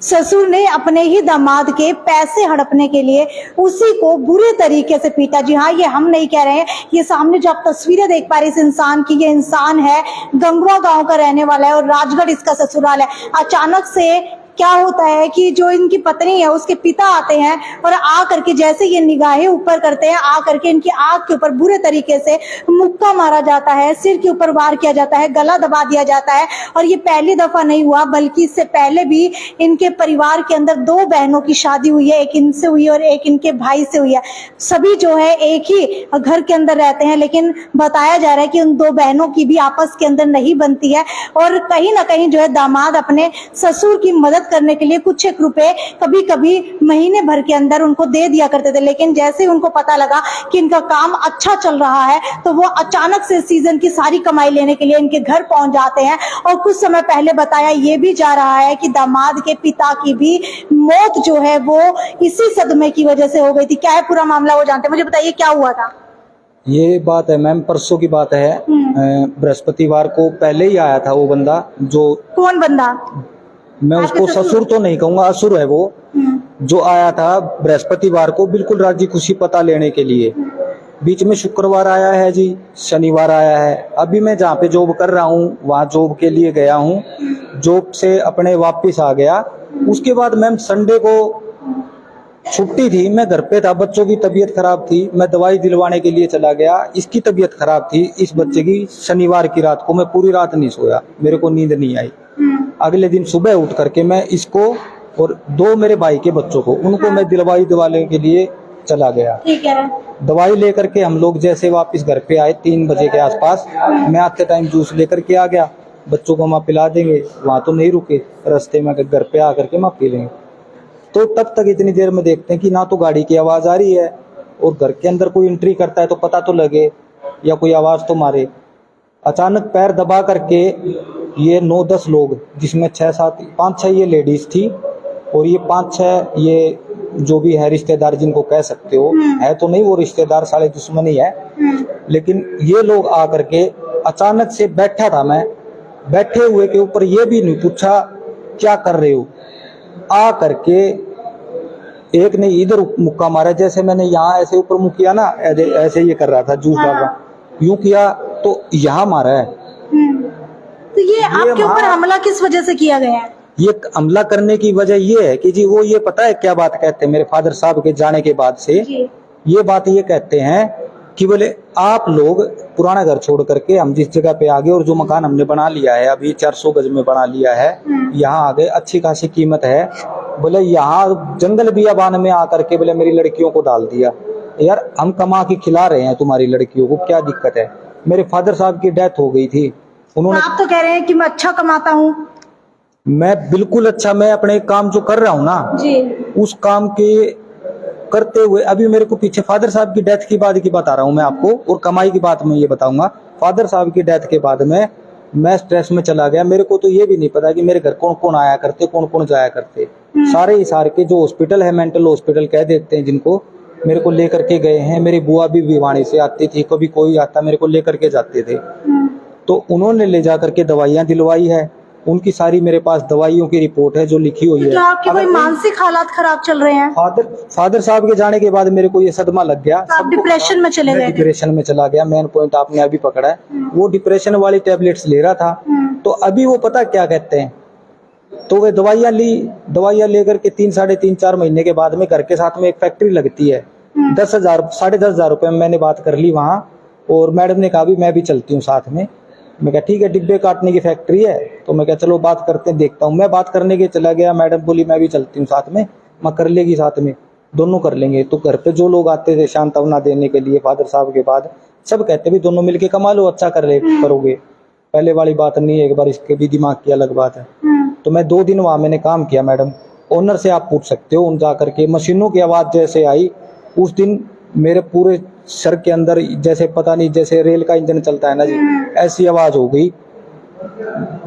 ससुर ने अपने ही दामाद के पैसे हड़पने के लिए उसी को बुरे तरीके से पीटा। जी हाँ, ये हम नहीं कह रहे हैं, ये सामने जो आप तस्वीरें देख पा रहे हैं इस इंसान की, ये इंसान है गंगवा गांव का रहने वाला है और राजगढ़ इसका ससुराल है। अचानक से क्या होता है कि जो इनकी पत्नी है उसके पिता आते हैं और आ करके जैसे ये निगाहें ऊपर करते हैं, आ करके इनकी आंख के ऊपर बुरे तरीके से मुक्का मारा जाता है, सिर के ऊपर वार किया जाता है, गला दबा दिया जाता है। और ये पहली दफा नहीं हुआ, बल्कि इससे पहले भी इनके परिवार के अंदर 2 बहनों की शादी हुई है, एक इनसे हुई है और एक इनके भाई से हुई है। सभी जो है एक ही घर के अंदर रहते हैं, लेकिन बताया जा रहा है कि उन 2 बहनों की भी आपस के अंदर नहीं बनती है और कहीं ना कहीं जो है दामाद अपने ससुर की मदद करने के लिए कुछ एक रुपए कभी कभी महीने भर के अंदर उनको दे दिया करते थे। लेकिन जैसे ही उनको पता लगा कि इनका काम अच्छा चल रहा है तो वो अचानक से सीजन की सारी कमाई लेने के लिए इनके घर पहुंच जाते हैं। और कुछ समय पहले बताया ये भी जा रहा है कि दामाद के पिता की भी मौत जो है वो इसी सदमे की वजह से हो गई थी। क्या है पूरा मामला वो जानते हैं, मुझे बताइए क्या हुआ था। ये बात है मैम, परसों की बात है। बृहस्पतिवार को पहले ही आया था वो बंदा। जो कौन बंदा? मैं उसको ससुर तो नहीं कहूंगा, असुर है वो। जो आया था बृहस्पतिवार को बिल्कुल राजी खुशी पता लेने के लिए। बीच में शुक्रवार आया है जी, शनिवार आया है। अभी मैं जहाँ पे जॉब कर रहा हूँ वहाँ जॉब के लिए गया हूँ, जॉब से अपने वापस आ गया। उसके बाद मैम संडे को छुट्टी थी, मैं घर पे था, बच्चों की तबीयत खराब थी, मैं दवाई दिलवाने के लिए चला गया। इसकी तबीयत खराब थी, इस बच्चे की। शनिवार की रात को मैं पूरी रात नहीं सोया, मेरे को नींद नहीं आई। अगले दिन सुबह उठ करके मैं इसको और 2 मेरे भाई के बच्चों को, उनको मैं दवाई दिलवाने के लिए चला गया। ठीक है। दवाई लेकर के हम लोग जैसे वापस घर पे आए 3 बजे के आसपास, मैं आते टाइम जूस लेकर के आ गया। बच्चों को वहाँ पिला देंगे, वहाँ तो नहीं रुके, रास्ते में घर पे आकर के वहाँ पी लेंगे। तो तब तक इतनी देर में देखते हैं कि ना तो गाड़ी की आवाज आ रही है और घर के अंदर कोई एंट्री करता है तो पता तो लगे या कोई आवाज तो मारे। अचानक पैर दबा करके ये 9-10 लोग, जिसमें 5-6 ये लेडीज थी और ये 5-6 ये जो भी है रिश्तेदार, जिनको कह सकते हो, है तो नहीं वो रिश्तेदार, साले दुश्मन ही है। लेकिन ये लोग आकर के अचानक से, बैठा था मैं, बैठे हुए के ऊपर ये भी नहीं पूछा क्या कर रहे हो, आ करके एक ने इधर मुक्का मारा। जैसे मैंने यहाँ ऐसे ऊपर मुँह किया ना, ऐसे ये कर रहा था, जूस डाल रहा, यूं किया तो यहाँ मारा है। तो ये आपके ऊपर हमला किस वजह से किया गया है? ये हमला करने की वजह ये है कि जी वो, ये पता है क्या बात कहते हैं मेरे फादर साहब के जाने के बाद से, ये बात ये कहते हैं कि बोले आप लोग पुराना घर छोड़ करके हम जिस जगह पे आ गए और जो मकान हमने बना लिया है अभी 400 गज में बना लिया है, यहाँ आ गए, अच्छी खासी कीमत है। बोले यहाँ जंगल बियाबान में आकर के बोले मेरी लड़कियों को डाल दिया। यार हम कमा के खिला रहे हैं तुम्हारी लड़कियों को, क्या दिक्कत है? मेरे फादर साहब की डेथ हो गई थी। उन्होंने, आप तो कह रहे हैं कि मैं अच्छा कमाता हूँ। मैं बिल्कुल अच्छा, मैं अपने काम जो कर रहा हूँ ना जी, उस काम के करते हुए, अभी मेरे को पीछे फादर साहब की डेथ की बाद की बता रहा हूँ मैं आपको, और कमाई की बात मैं ये बताऊंगा। फादर साहब की डेथ के बाद में मैं स्ट्रेस में चला गया। मेरे को तो ये भी नहीं पता कि मेरे घर कौन कौन आया करते, कौन कौन जाया करते। सारे ही सारे के जो हॉस्पिटल है, मेंटल हॉस्पिटल कह देते हैं जिनको, मेरे को लेकर के गए हैं। मेरी बुआ भी भिवानी से आती थी, कभी कोई आता मेरे को लेकर के जाते थे। तो उन्होंने ले जा करके दवाइयाँ दिलवाई है, उनकी सारी मेरे पास दवाइयों की रिपोर्ट है जो लिखी हुई है। तो आपके कोई मानसिक हालात खराब चल रहे हैं? फादर साहब के जाने के बाद मेरे को ये सदमा लग गया। तो आप डिप्रेशन में चले गए? डिप्रेशन में चला गया। मेन पॉइंट आपने अभी पकड़ा है। वो डिप्रेशन वाली टेबलेट्स ले रहा था। तो अभी वो पता क्या कहते हैं, तो वे दवाइयाँ लेकर के 3-3.5-4 महीने के बाद में घर के साथ में एक फैक्ट्री लगती है, 10,000 10,500 रुपए में मैंने बात कर ली वहाँ। और मैडम ने कहा भी मैं भी चलती हूँ साथ में। मैं कहा ठीक है, डिब्बे काटने की फैक्ट्री है। तो मैं कहा चलो बात करते हैं, देखता हूँ। मैं बात करने के चला गया, मैडम बोली मैं भी चलती हूँ साथ में। मैं कर लेगी साथ में, दोनों कर लेंगे। तो घर पे जो लोग आते थे सांत्वना देने के लिए फादर साहब के बाद, सब कहते भी दोनों मिलके कमा लो, अच्छा करोगे। पहले वाली बात नहीं है, एक बार इसके भी दिमाग की अलग बात है। तो मैं 2 दिन वहाँ मैंने काम किया मैडम। ओनर से आप पूछ सकते हो, उन जा करके मशीनों की आवाज़ जैसे आई उस दिन मेरे पूरे सर के अंदर जैसे पता नहीं, जैसे रेल का इंजन चलता है ना जी, ऐसी आवाज हो गई।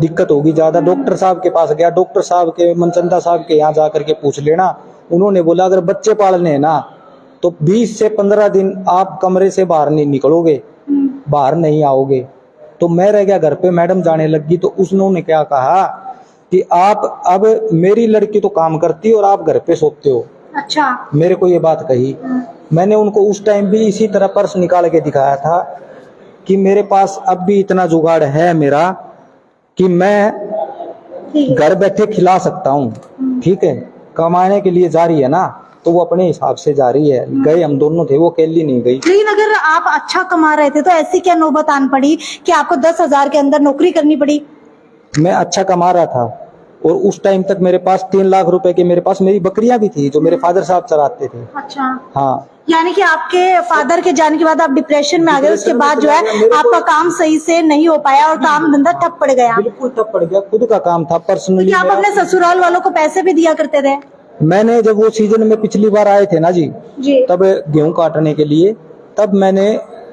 दिक्कत होगी ज्यादा। डॉक्टर साहब के पास गया, डॉक्टर साहब के मनचंदा साहब के यहाँ जाकर के पूछ लेना। उन्होंने बोला अगर बच्चे पालने हैं ना तो 20 से 15 दिन आप कमरे से बाहर नहीं निकलोगे, बाहर नहीं आओगे। तो मैं रह गया घर पे। मैडम जाने लगी तो उसने क्या कहा कि आप अब मेरी लड़की तो काम करती है और आप घर पे सोते हो। अच्छा। मेरे को ये बात कही। मैंने उनको उस टाइम भी इसी तरह पर्स निकाल के दिखाया था कि मेरे पास अब भी इतना जुगाड़ है मेरा कि मैं ठीक है। घर बैठे खिला सकता हूँ। ठीक है, कमाने के लिए जा रही है ना, तो वो अपने हिसाब से जा रही है। गए हम दोनों थे, वो अकेली नहीं गई। लेकिन अगर आप अच्छा कमा रहे थे तो ऐसी क्या नौबत आन पड़ी कि आपको 10,000 के अंदर नौकरी करनी पड़ी? मैं अच्छा कमा रहा था और उस टाइम तक मेरे पास 3 लाख रुपए के मेरे पास मेरी बकरियां भी थी जो मेरे फादर साहब चराते थे। अच्छा। हाँ, यानी कि आपके फादर के जाने के बाद आप डिप्रेशन में आ गए, उसके बाद जो है आपका काम सही से नहीं हो पाया और काम धंधा ठप पड़ गया। बिल्कुल ठप पड़ गया। खुद का काम था पर्सनली। क्या आप अपने ससुराल वालों को पैसे भी दिया करते थे? मैंने जब वो सीजन में पिछली बार आए थे ना जी, तब गेहूं काटने के लिए, तब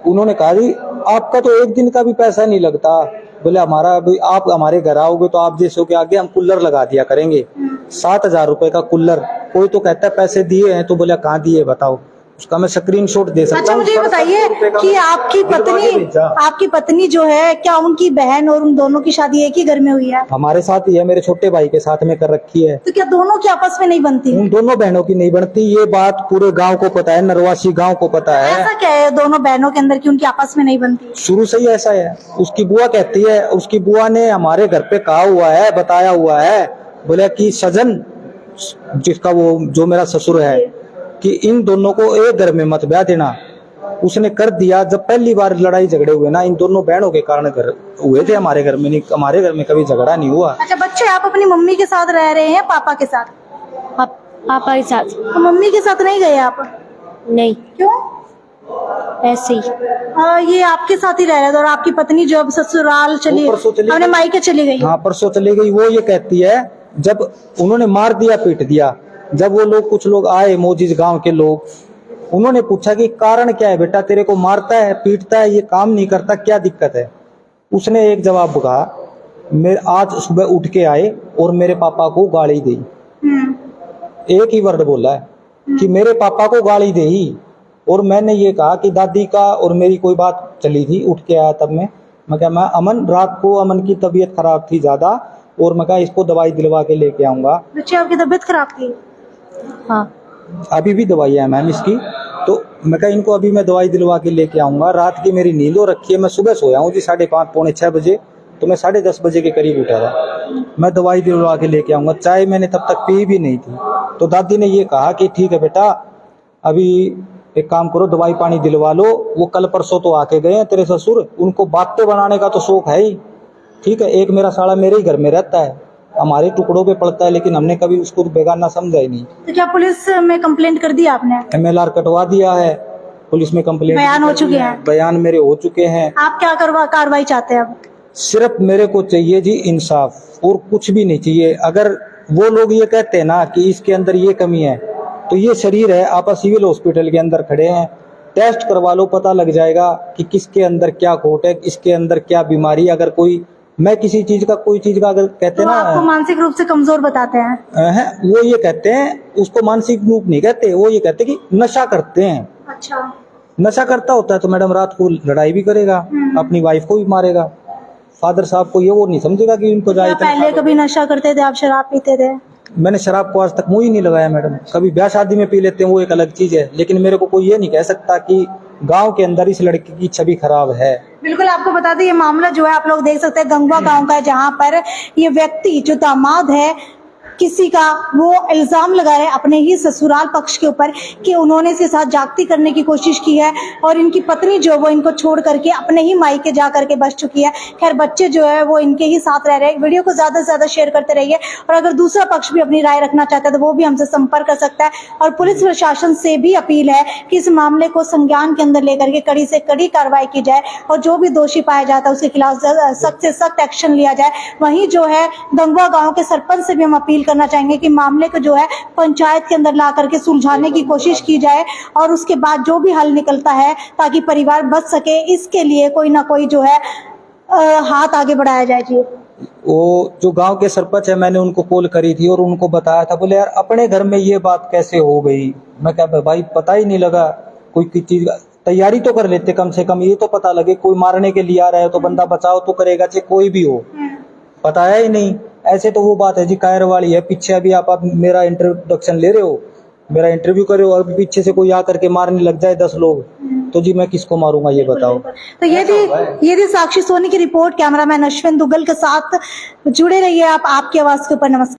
उन्होंने कहा जी आपका तो एक दिन का भी पैसा नहीं लगता। बोले हमारा अभी आप हमारे घर आओगे तो आप जैसे के आगे हम कूलर लगा दिया करेंगे। 7,000 रुपए का कूलर। कोई तो कहता है पैसे दिए हैं, तो बोला कहाँ दिए बताओ, उसका मैं स्क्रीनशॉट दे सकता हूँ। अच्छा, मुझे बताइए कि आपकी पत्नी जो है, क्या उनकी बहन और उन दोनों की शादी एक ही घर में हुई है? हमारे साथ ही है, मेरे छोटे भाई के साथ में कर रखी है। तो क्या दोनों की आपस में नहीं बनती? उन दोनों बहनों की नहीं बनती, ये बात पूरे गांव को पता है, नरवासी गांव को पता है। ऐसा क्या है दोनों बहनों के अंदर कि उनकी आपस में नहीं बनती? शुरू से ही ऐसा है। उसकी बुआ कहती है, उसकी बुआ ने हमारे घर पे कहा हुआ है, बताया हुआ है, बोले कि सजन, जिसका वो जो मेरा ससुर है, कि इन दोनों को एक घर में मत ब्याह देना। उसने कर दिया। जब पहली बार लड़ाई झगड़े हुए ना, इन दोनों बहनों के कारण घर हुए थे। हमारे घर में नहीं, हमारे घर में कभी झगड़ा नहीं हुआ। अच्छा, बच्चे आप अपनी मम्मी के साथ रह रहे हैं, पापा के साथ? पापा के साथ। तो मम्मी के साथ नहीं गए आप? नहीं, क्यों? ऐसे ही। ये आपके साथ ही रह रहे थे और आपकी पत्नी जो अब ससुराल चली, अपने मायके चली गई? हाँ, परसों चली गई। वो ये कहती है, जब उन्होंने मार दिया पीट दिया, जब वो लोग कुछ लोग आए मोजिज गांव के लोग, उन्होंने पूछा कि कारण क्या है बेटा, तेरे को मारता है पीटता है, ये काम नहीं करता, क्या दिक्कत है? उसने एक जवाब कहा, मैं आज सुबह उठ के आए और मेरे पापा को गाली दी। एक ही वर्ड बोला है कि मेरे पापा को गाली दी। और मैंने ये कहा कि दादी का और मेरी कोई बात चली थी, उठ के आया तब मैं क्या, मैं अमन, रात को अमन की तबीयत खराब थी ज्यादा, और मैं कहा इसको दवाई दिलवा के लेके आऊंगा। बच्चे आपकी तबीयत खराब थी? हाँ, अभी भी दवाई है मैम इसकी। तो मैं कहा इनको अभी मैं दवाई दिलवा के लेके आऊंगा। रात की मेरी नींद हो रखी है, मैं सुबह सोया हूँ जी 5:30 पौने 6 बजे, तो मैं 10:30 बजे के करीब उठा था। मैं दवाई दिलवा के लेके आऊंगा। चाय मैंने तब तक पी भी नहीं थी। तो दादी ने ये कहा कि ठीक है बेटा, अभी एक काम करो, दवाई पानी दिलवा लो। वो कल परसों तो आके गए हैं तेरे ससुर, उनको बातें बनाने का तो शौक है ही। ठीक है, एक मेरा साला मेरे ही घर में रहता है, हमारे टुकड़ों पे पड़ता है, लेकिन हमने कभी उसको बेगाना समझा ही नहीं। तो क्या पुलिस में कंप्लेंट कर दी आपने? MLR कटवा दिया है, पुलिस में कंप्लेंट, बयान हो चुके हैं? बयान मेरे हो चुके हैं। आप क्या कार्रवाई चाहते हैं अब? सिर्फ मेरे को चाहिए जी इंसाफ, और कुछ भी नहीं चाहिए। अगर वो लोग ये कहते हैं ना कि इसके अंदर ये कमी है, तो ये शरीर है, आप सिविल हॉस्पिटल के अंदर खड़े हैं, टेस्ट करवा लो, पता लग जाएगा कि किसके अंदर क्या खोट है, किसके अंदर क्या बीमारी। अगर कोई, मैं किसी चीज का, कोई चीज का अगर कहते तो ना, आपको मानसिक रूप से कमजोर बताते हैं? वो ये कहते हैं, उसको मानसिक रूप नहीं कहते, वो ये कहते कि नशा करते हैं। अच्छा। नशा करता होता है तो मैडम रात को लड़ाई भी करेगा, अपनी वाइफ को भी मारेगा। फादर साहब को ये वो नहीं समझेगा कि उनको जाए। पहले कभी नशा करते थे आप, शराब पीते थे? मैंने शराब को आज तक मुंह ही नहीं लगाया मैडम। कभी ब्याह शादी में पी लेते हैं, वो एक अलग चीज है, लेकिन मेरे को कोई ये नहीं कह सकता कि गांव के अंदर इस लड़की की छवि खराब है। बिल्कुल, आपको बता दें ये मामला जो है आप लोग देख सकते हैं गंगवा गांव का है, जहां पर ये व्यक्ति जो दामाद है किसी का, वो इल्जाम लगा रहे हैं अपने ही ससुराल पक्ष के ऊपर कि उन्होंने इसके साथ जागती करने की कोशिश की है और इनकी पत्नी जो वो इनको छोड़ करके अपने ही मायके जा करके बस चुकी है। खैर, बच्चे जो है वो इनके ही साथ रह रहे हैं। वीडियो को ज्यादा से ज्यादा शेयर करते रहिए और अगर दूसरा पक्ष भी अपनी राय रखना चाहता है तो वो भी हमसे संपर्क कर सकता है। और पुलिस प्रशासन से भी अपील है कि इस मामले को संज्ञान के अंदर लेकर के कड़ी से कड़ी कार्रवाई की जाए और जो भी दोषी पाया जाता है उसके खिलाफ सख्त से सख्त एक्शन लिया जाए। वहीं जो है गंगवा गाँव के सरपंच से भी हम अपील करना चाहेंगे कि मामले को जो है पंचायत के अंदर ला करके सुलझाने की कोशिश की जाए और उसके बाद जो भी हल निकलता है ताकि परिवार बच सके, इसके लिए कोई ना कोई जो है हाथ आगे बढ़ाया जाए। जी, वो जो गांव के सरपंच है, मैंने उनको कॉल करी थी और उनको बताया था। बोले यार अपने घर में ये बात कैसे हो गई? मैं क्या भाई, पता ही नहीं लगा। कोई चीज तैयारी तो कर लेते, कम से कम ये तो पता लगे। कोई मारने के लिए आ रहा है तो बंदा बचाव तो करेगा, चाहे कोई भी हो। बताया ही नहीं, ऐसे तो वो बात है जी कायर वाली है। पीछे अभी आप मेरा इंट्रोडक्शन ले रहे हो, मेरा इंटरव्यू कर रहे हो, और पीछे से कोई आकर के मारने लग जाए 10 लोग, तो जी मैं किसको मारूंगा ये बताओ। तो ये थी साक्षी सोनी की रिपोर्ट। कैमरामैन अश्विन दुग्गल के साथ जुड़े रहिए आप आपकी आवाज के ऊपर। नमस्कार।